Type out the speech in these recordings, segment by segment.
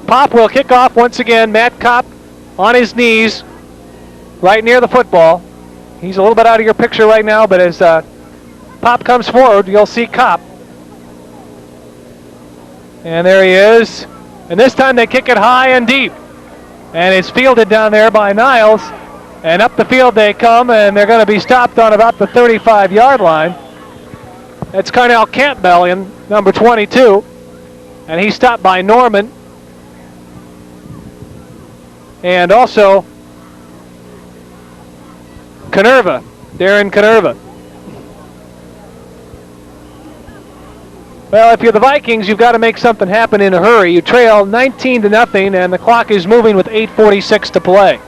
Pop will kick off once again. Matt Kopp on his knees right near the football. He's a little bit out of your picture right now, but as Pop comes forward, you'll see Kopp. And there he is. And this time they kick it high and deep. And it's fielded down there by Niles. And up the field they come, and they're going to be stopped on about the 35-yard line. That's Carnell Campbell in number 22. And he's stopped by Norman. And also Darren Canerva. Well, if you're the Vikings, you've got to make something happen in a hurry. You trail 19-0, and the clock is moving with 8:46 to play.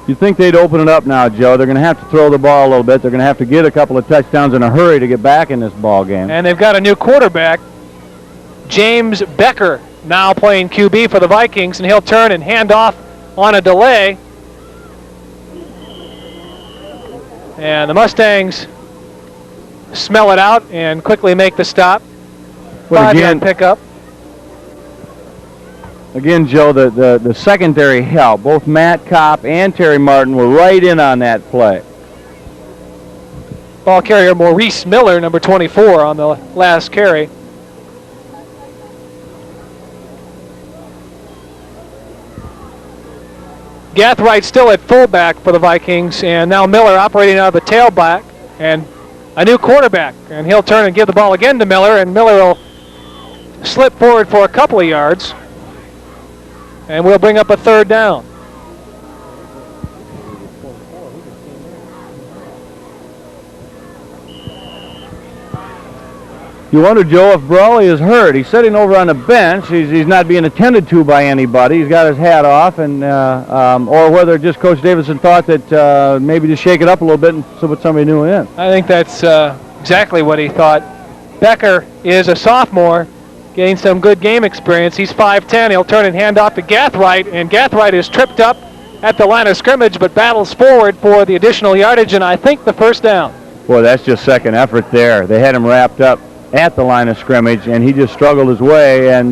You think they'd open it up now, Joe. They're going to have to throw the ball a little bit. They're going to have to get a couple of touchdowns in a hurry to get back in this ball game. And they've got a new quarterback, James Becker, now playing QB for the Vikings, and he'll turn and hand off on a delay. And the Mustangs smell it out and quickly make the stop. But again, pickup. Again, Joe, the secondary help. Both Matt Kopp and Terry Martin were right in on that play. Ball carrier Maurice Miller, number 24, on the last carry. Gathright still at fullback for the Vikings, and now Miller operating out of the tailback, and a new quarterback. And he'll turn and give the ball again to Miller, and Miller will slip forward for a couple of yards. And we'll bring up a third down. You wonder, Joe, if Brawley is hurt. He's sitting over on the bench. He's not being attended to by anybody. He's got his hat off, and or whether just Coach Davidson thought that maybe just shake it up a little bit and put somebody new in. I think that's exactly what he thought. Becker is a sophomore, getting some good game experience. He's 5'10". He'll turn and hand off to Gathright, and Gathright is tripped up at the line of scrimmage, but battles forward for the additional yardage, and I think the first down. Boy, that's just second effort there. They had him wrapped up at the line of scrimmage, and he just struggled his way, and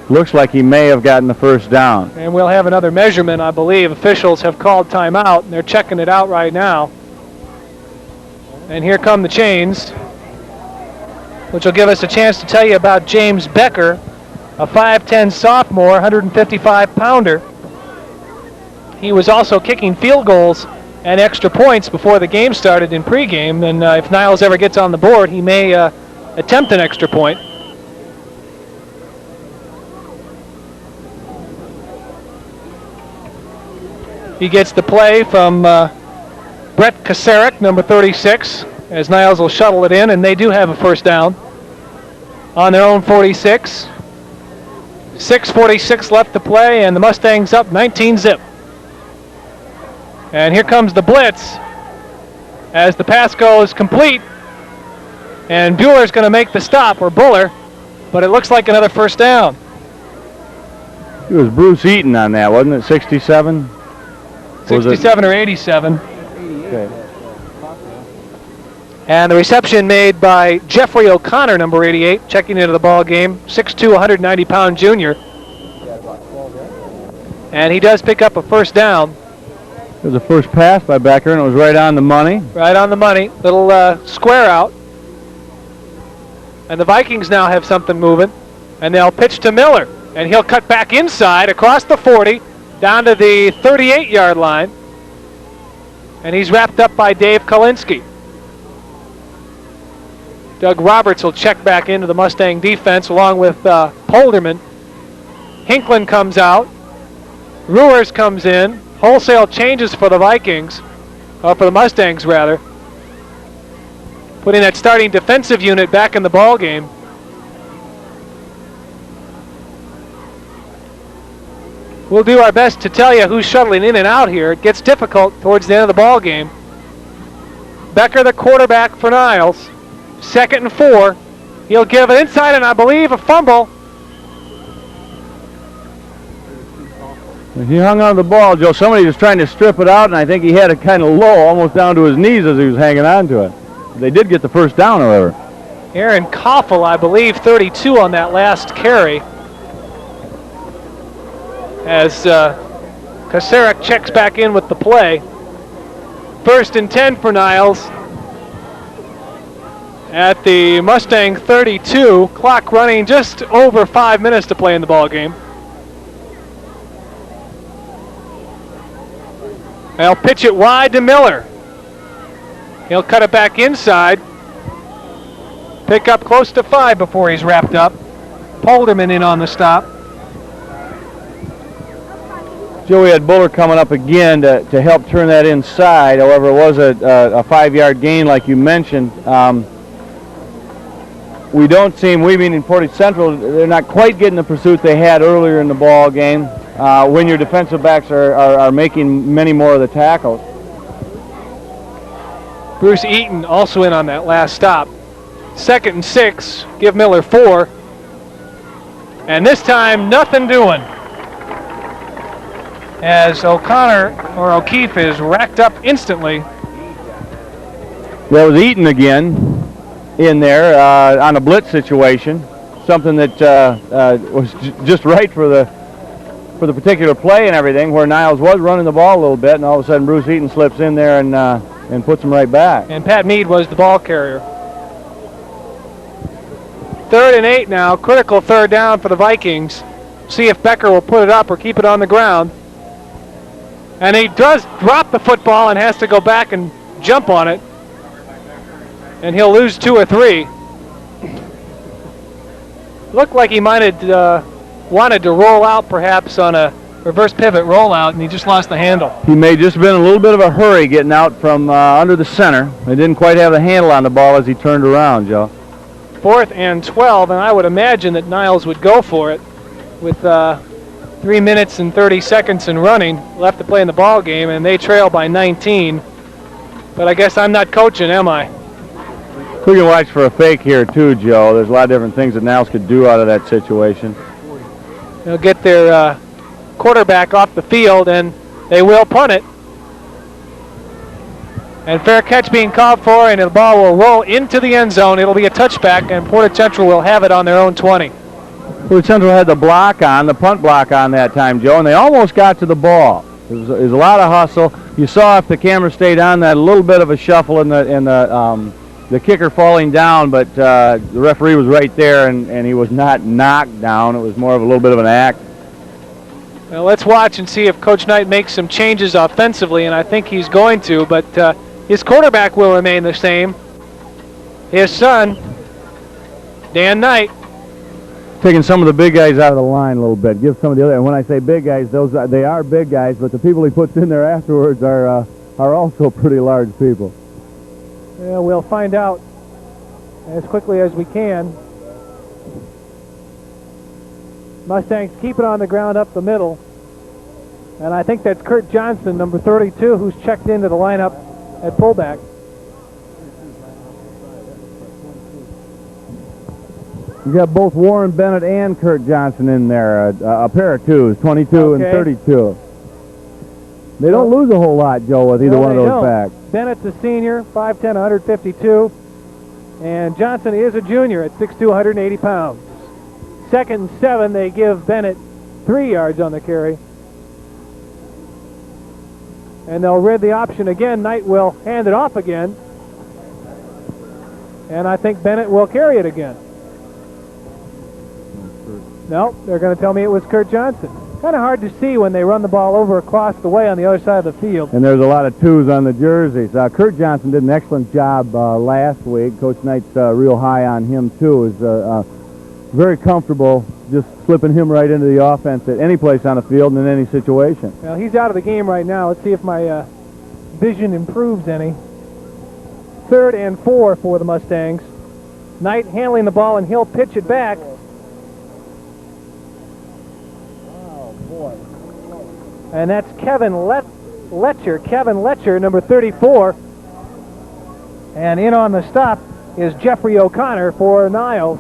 looks like he may have gotten the first down. And we'll have another measurement, I believe. Officials have called timeout, and they're checking it out right now. And here come the chains, which will give us a chance to tell you about James Becker, a 5'10" sophomore, 155-pounder. He was also kicking field goals and extra points before the game started in pregame, and if Niles ever gets on the board, he may attempt an extra point. He gets the play from Brett Kasarik, number 36, as Niles will shuttle it in, and they do have a first down on their own 46. 6:46 left to play, and the Mustangs up 19-zip. And here comes the blitz as the pass goes complete, and Bueller's going to make the stop, or Buller, but it looks like another first down. It was Bruce Eaton on that, wasn't it? 67? 67 or 87. Okay. And the reception made by Jeffrey O'Connor, number 88, checking into the ball game, 6'2", 190-pound junior. And he does pick up a first down. It was the first pass by Becker, and it was right on the money. Right on the money. Little square out. And the Vikings now have something moving. And they'll pitch to Miller. And he'll cut back inside across the 40 down to the 38-yard line. And he's wrapped up by Dave Kalinsky. Doug Roberts will check back into the Mustang defense along with Polderman. Hinkland comes out. Ruers comes in. Wholesale changes for the Vikings, or for the Mustangs rather. Putting that starting defensive unit back in the ball game. We'll do our best to tell you who's shuttling in and out here. It gets difficult towards the end of the ball game. Becker, the quarterback for Niles. 2nd and 4. He'll give it inside, and I believe a fumble. He hung on to the ball, Joe. Somebody was trying to strip it out, and I think he had it kind of low, almost down to his knees as he was hanging on to it. They did get the first down, however. Aaron Koffel, I believe, 32 on that last carry. as Kasarik checks back in with the play. 1st and 10 for Niles at the Mustang 32. Clock running just over 5 minutes to play in the ball game. They'll pitch it wide to Miller. He'll cut it back inside. Pick up close to 5 before he's wrapped up. Polderman in on the stop. Joey had Buller coming up again to help turn that inside. However, it was a 5-yard gain like you mentioned. We meaning Portage Central, they're not quite getting the pursuit they had earlier in the ball game when your defensive backs are making many more of the tackles. Bruce Eaton also in on that last stop. 2nd and 6, give Miller 4. And this time, nothing doing, as O'Keefe is racked up instantly. There was Eaton again in there on a blitz situation, something that was just right for the particular play and everything, where Niles was running the ball a little bit, and all of a sudden Bruce Eaton slips in there and puts him right back. And Pat Mead was the ball carrier. 3rd and 8 now, critical 3rd down for the Vikings. See if Becker will put it up or keep it on the ground. And he does drop the football and has to go back and jump on it. And he'll lose 2 or 3. Looked like he might have wanted to roll out perhaps on a reverse pivot rollout, and he just lost the handle. He may just have been a little bit of a hurry getting out from under the center. He didn't quite have the handle on the ball as he turned around, Joe. 4th and 12, and I would imagine that Niles would go for it with 3 minutes and 30 seconds and running left to play in the ball game, and they trail by 19. But I guess I'm not coaching, am I? We can watch for a fake here too, Joe. There's a lot of different things that Niles could do out of that situation. They'll get their quarterback off the field, and they will punt it. And fair catch being called for, and the ball will roll into the end zone. It'll be a touchback, and Portage Central will have it on their own 20. Portage Central had the punt block on that time, Joe, and they almost got to the ball. It was a lot of hustle. You saw if the camera stayed on that, a little bit of a shuffle in the kicker falling down, but the referee was right there, and he was not knocked down. It was more of a little bit of an act. Well, let's watch and see if Coach Knight makes some changes offensively, and I think he's going to, but his quarterback will remain the same. His son, Dan Knight. Taking some of the big guys out of the line a little bit. Give some of the other, and when I say big guys, they are big guys, but the people he puts in there afterwards are also pretty large people. Yeah, we'll find out as quickly as we can. Mustangs keep it on the ground up the middle. And I think that's Kurt Johnson, number 32, who's checked into the lineup at fullback. You got both Warren Bennett and Kurt Johnson in there, a pair of twos, 22 and 32. They don't lose a whole lot, Joe, with either one of those backs. Bennett's a senior, 5'10", 152, and Johnson is a junior at 6'2", 180 pounds. 2nd and 7, they give Bennett 3 yards on the carry. And they'll read the option again. Knight will hand it off again. And I think Bennett will carry it again. No, they're going to tell me it was Kurt Johnson. Kind of hard to see when they run the ball over across the way on the other side of the field. And there's a lot of twos on the jerseys. Kurt Johnson did an excellent job last week. Coach Knight's real high on him, too. Is very comfortable just slipping him right into the offense at any place on the field and in any situation. Well, he's out of the game right now. Let's see if my vision improves any. 3rd and 4 for the Mustangs. Knight handling the ball, and he'll pitch it back. And that's Kevin Letcher, number 34. And in on the stop is Jeffrey O'Connor for Niles.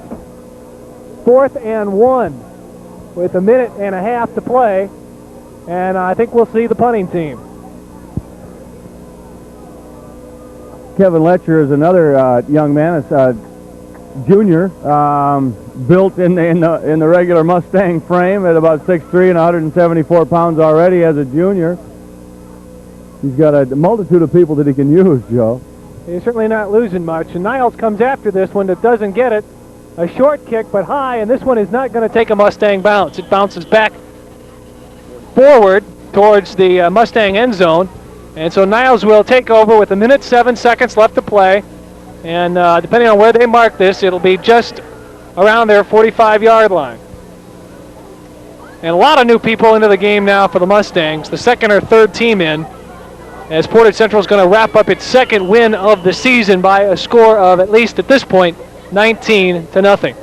4th and 1 with a minute and a half to play. And I think we'll see the punting team. Kevin Letcher is another young man. junior, built in the regular Mustang frame at about 6'3" and 174 pounds already as a junior. He's got a multitude of people that he can use, Joe. He's certainly not losing much. And Niles comes after this one that doesn't get it. A short kick, but high, and this one is not going to take a Mustang bounce. It bounces back forward towards the Mustang end zone. And so Niles will take over with 1:07 left to play. And depending on where they mark this, it'll be just around their 45-yard line. And a lot of new people into the game now for the Mustangs, the second or third team in, as Portage Central is going to wrap up its second win of the season by a score of, at least at this point, 19-0.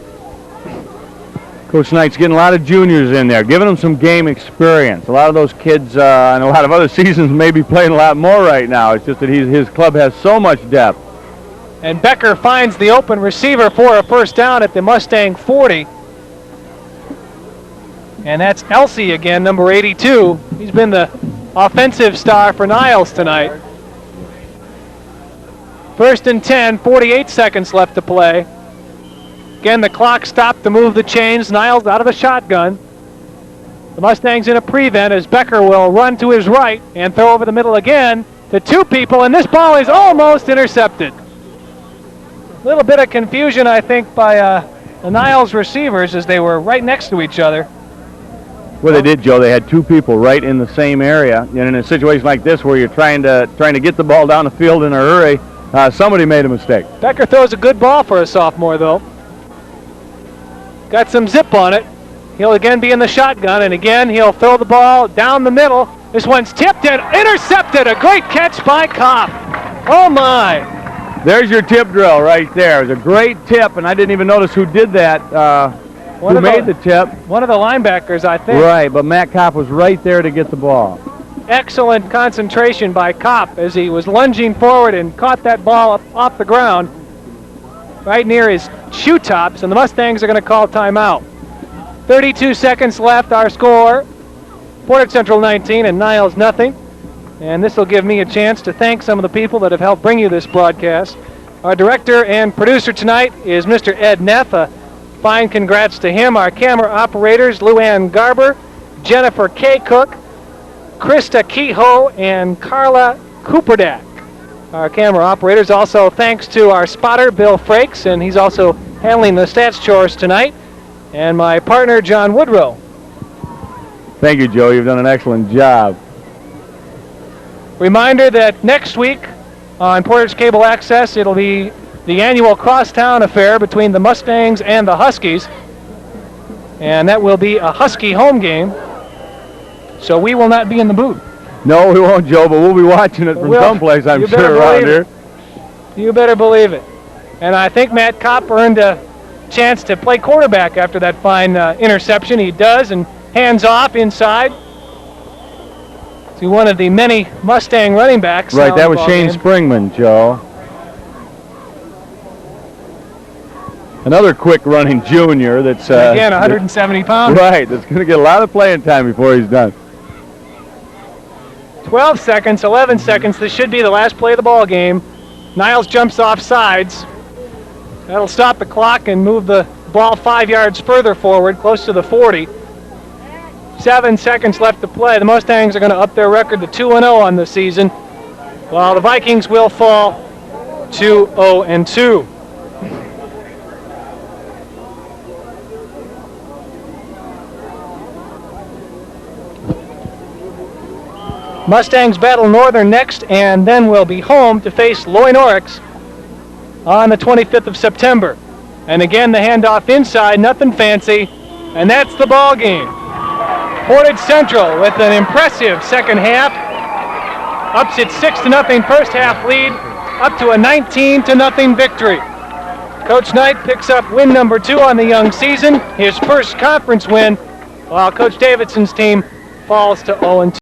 Coach Knight's getting a lot of juniors in there, giving them some game experience. A lot of those kids and a lot of other seasons may be playing a lot more right now. It's just that his club has so much depth. And Becker finds the open receiver for a first down at the Mustang 40. And that's Elsey again, number 82. He's been the offensive star for Niles tonight. 1st and 10, 48 seconds left to play. Again, the clock stopped to move the chains. Niles out of the shotgun. The Mustangs in a prevent as Becker will run to his right and throw over the middle again to two people, and this ball is almost intercepted. A little bit of confusion, I think, by the Niles receivers as they were right next to each other. Well, they did, Joe. They had two people right in the same area, and in a situation like this where you're trying to get the ball down the field in a hurry, somebody made a mistake. Becker throws a good ball for a sophomore, though. Got some zip on it. He'll again be in the shotgun, and again he'll throw the ball down the middle. This one's tipped and intercepted. A great catch by Kopp. Oh, my. There's your tip drill right there. It was a great tip, and I didn't even notice who did that. Who made the tip? One of the linebackers, I think. Right, but Matt Kopp was right there to get the ball. Excellent concentration by Kopp as he was lunging forward and caught that ball up off the ground right near his shoe tops, and the Mustangs are going to call timeout. 32 seconds left, our score. Portage Central 19 and Niles nothing. And this will give me a chance to thank some of the people that have helped bring you this broadcast. Our director and producer tonight is Mr. Ed Neff. A fine congrats to him. Our camera operators, Luann Garber, Jennifer K. Cook, Krista Kehoe, and Carla Cooperdak. Our camera operators. Also thanks to our spotter, Bill Frakes, and he's also handling the stats chores tonight. And my partner, John Woodrow. Thank you, Joe. You've done an excellent job. Reminder that next week on Portage Cable Access, it'll be the annual crosstown affair between the Mustangs and the Huskies. And that will be a Husky home game. So we will not be in the booth. No, we won't, Joe, but we'll be watching it from someplace, I'm sure, around here. You better believe it. And I think Matt Kopp earned a chance to play quarterback after that fine interception. He does, and hands off inside to one of the many Mustang running backs. Right, that was Shane Springman, Joe. Another quick running junior that's... again, 170 pounds. Right, that's going to get a lot of playing time before he's done. 12 seconds, 11 seconds. This should be the last play of the ball game. Niles jumps off sides. That'll stop the clock and move the ball 5 yards further forward, close to the 40. 7 seconds left to play. The Mustangs are going to up their record to 2-0 on the season, while the Vikings will fall to 0-2. Mustangs battle Northern next, and then will be home to face Loy-Norix on the 25th of September. And again, the handoff inside, nothing fancy, and that's the ball game. Portage Central with an impressive second half, ups its 6-0 first half lead, up to a 19-0 victory. Coach Knight picks up win number 2 on the young season, his first conference win, while Coach Davidson's team falls to 0-2.